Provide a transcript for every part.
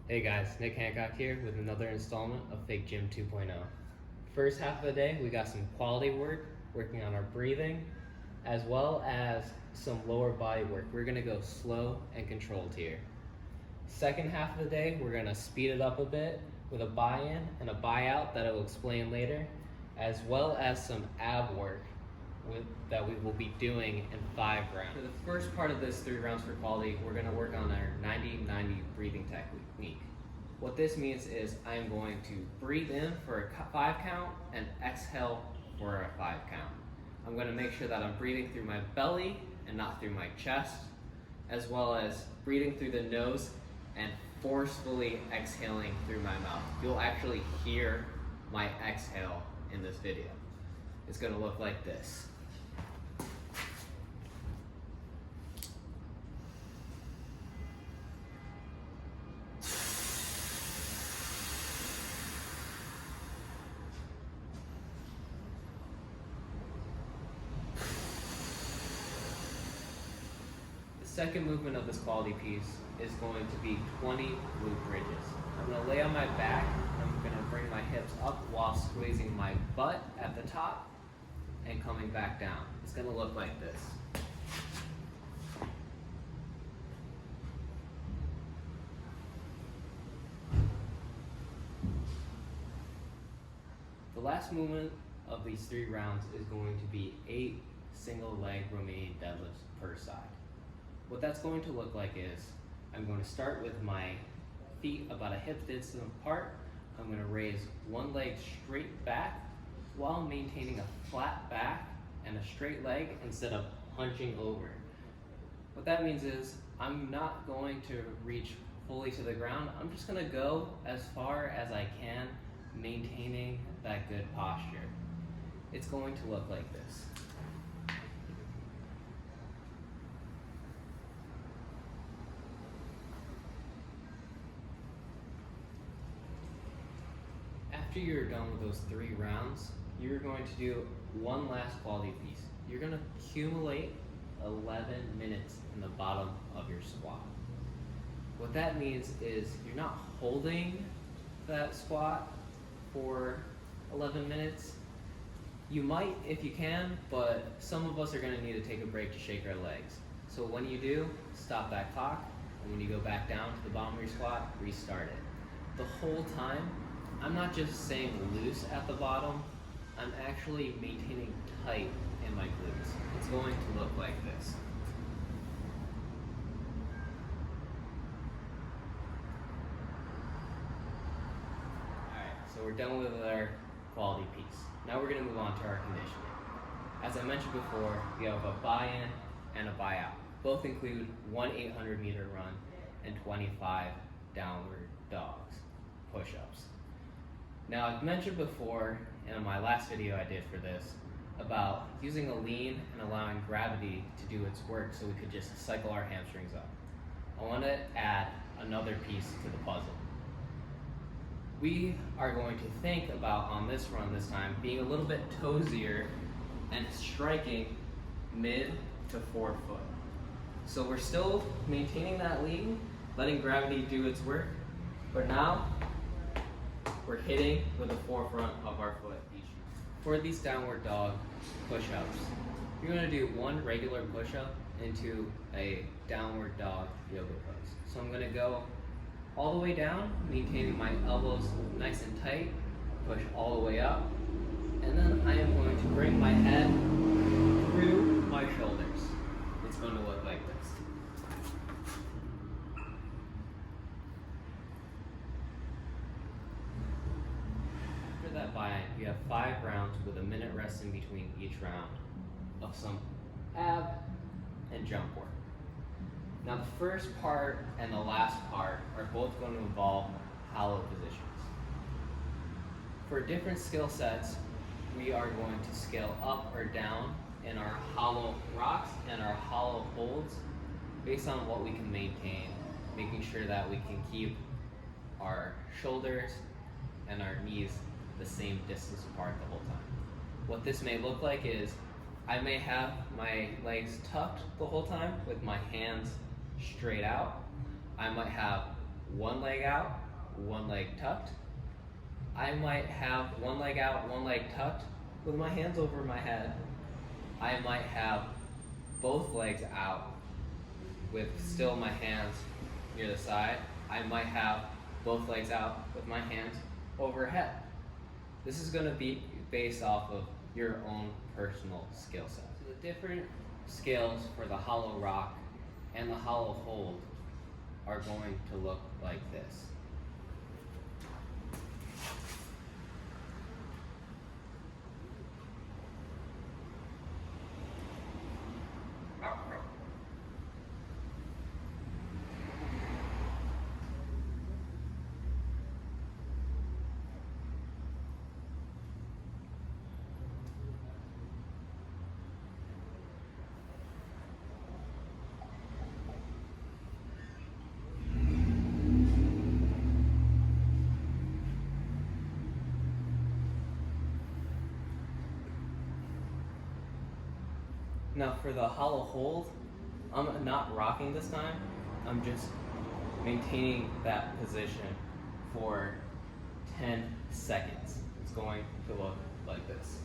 Hey guys, Nick Hancock here with another installment of Fake Gym 2.0. First half of the day, we got some quality work, working on our breathing, as well as some lower body work. We're gonna go slow and controlled here. Second half of the day, we're gonna speed it up a bit with a buy-in and a buy-out that I will explain later, as well as some ab work that we will be doing in 5 rounds. For the first part of this 3 rounds for quality, we're gonna work on our 90-90 breathing technique. What this means is I'm going to breathe in for a 5 count and exhale for a 5 count. I'm gonna make sure that I'm breathing through my belly and not through my chest, as well as breathing through the nose and forcefully exhaling through my mouth. You'll actually hear my exhale in this video. It's gonna look like this. The second movement of this quality piece is going to be 20 glute bridges. I'm going to lay on my back, and I'm going to bring my hips up while squeezing my butt at the top and coming back down. It's going to look like this. The last movement of these 3 rounds is going to be 8 single leg Romanian deadlifts per side. What that's going to look like is I'm going to start with my feet about a hip distance apart. I'm going to raise one leg straight back while maintaining a flat back and a straight leg instead of hunching over. What that means is I'm not going to reach fully to the ground. I'm just going to go as far as I can, maintaining that good posture. It's going to look like this. After you're done with those 3 rounds, you're going to do one last quality piece. You're going to accumulate 11 minutes in the bottom of your squat. What that means is you're not holding that squat for 11 minutes. You might if you can, but some of us are going to need to take a break to shake our legs. So when you do, stop that clock, and when you go back down to the bottom of your squat, restart it. The whole time, I'm not just staying loose at the bottom, I'm actually maintaining tight in my glutes. It's going to look like this. Alright, so we're done with our quality piece. Now we're going to move on to our conditioning. As I mentioned before, we have a buy-in and a buy-out. Both include 1 800-meter run and 25 downward dogs, push-ups. Now, I've mentioned before in my last video I did for this about using a lean and allowing gravity to do its work so we could just cycle our hamstrings up. I want to add another piece to the puzzle. We are going to think about, on this run this time, being a little bit toesier and striking mid to forefoot. So we're still maintaining that lean, letting gravity do its work, but now we're hitting with the forefront of our foot each. For these downward dog push-ups, you're going to do 1 regular push-up into a downward dog yoga pose. So I'm going to go all the way down, maintaining my elbows nice and tight, push all the way up, and then I am going to bring my head through my shoulders. It's going to look like this. That buy-in, you have 5 rounds with a minute rest in between each round of some ab and jump work. Now the first part and the last part are both going to involve hollow positions. For different skill sets, we are going to scale up or down in our hollow rocks and our hollow holds based on what we can maintain, making sure that we can keep our shoulders and our knees the same distance apart the whole time. What this may look like is I may have my legs tucked the whole time with my hands straight out. I might have one leg out, one leg tucked. I might have one leg out, one leg tucked with my hands over my head. I might have both legs out with still my hands near the side. I might have both legs out with my hands overhead. This is going to be based off of your own personal skill set. So the different skills for the hollow rock and the hollow hold are going to look like this. Now for the hollow hold, I'm not rocking this time. I'm just maintaining that position for 10 seconds. It's going to look like this.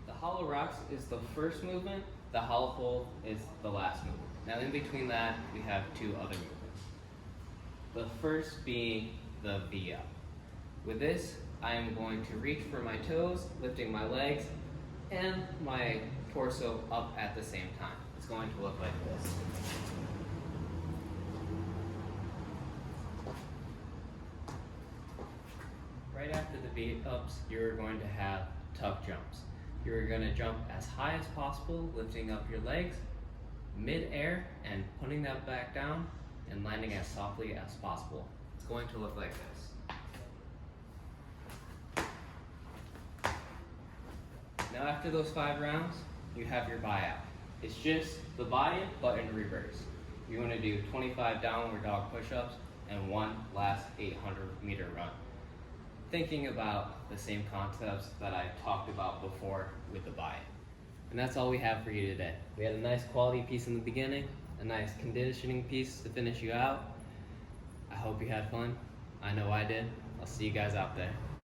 The hollow rocks is the first movement. The hollow hold is the last movement. Now in between that, we have two other movements. The first being the V up. With this, I am going to reach for my toes, lifting my legs and my torso up at the same time. It's going to look like this. Right after the V ups, you're going to have tuck jumps. You're going to jump as high as possible, lifting up your legs mid-air and putting that back down and landing as softly as possible. It's going to look like this. Now after those 5 rounds, you have your buyout. It's just the buy-in, but in reverse. You want to do 25 downward dog push-ups and one last 800-meter run. Thinking about the same concepts that I talked about before with the buy-in. And that's all we have for you today. We had a nice quality piece in the beginning, a nice conditioning piece to finish you out. I hope you had fun. I know I did. I'll see you guys out there.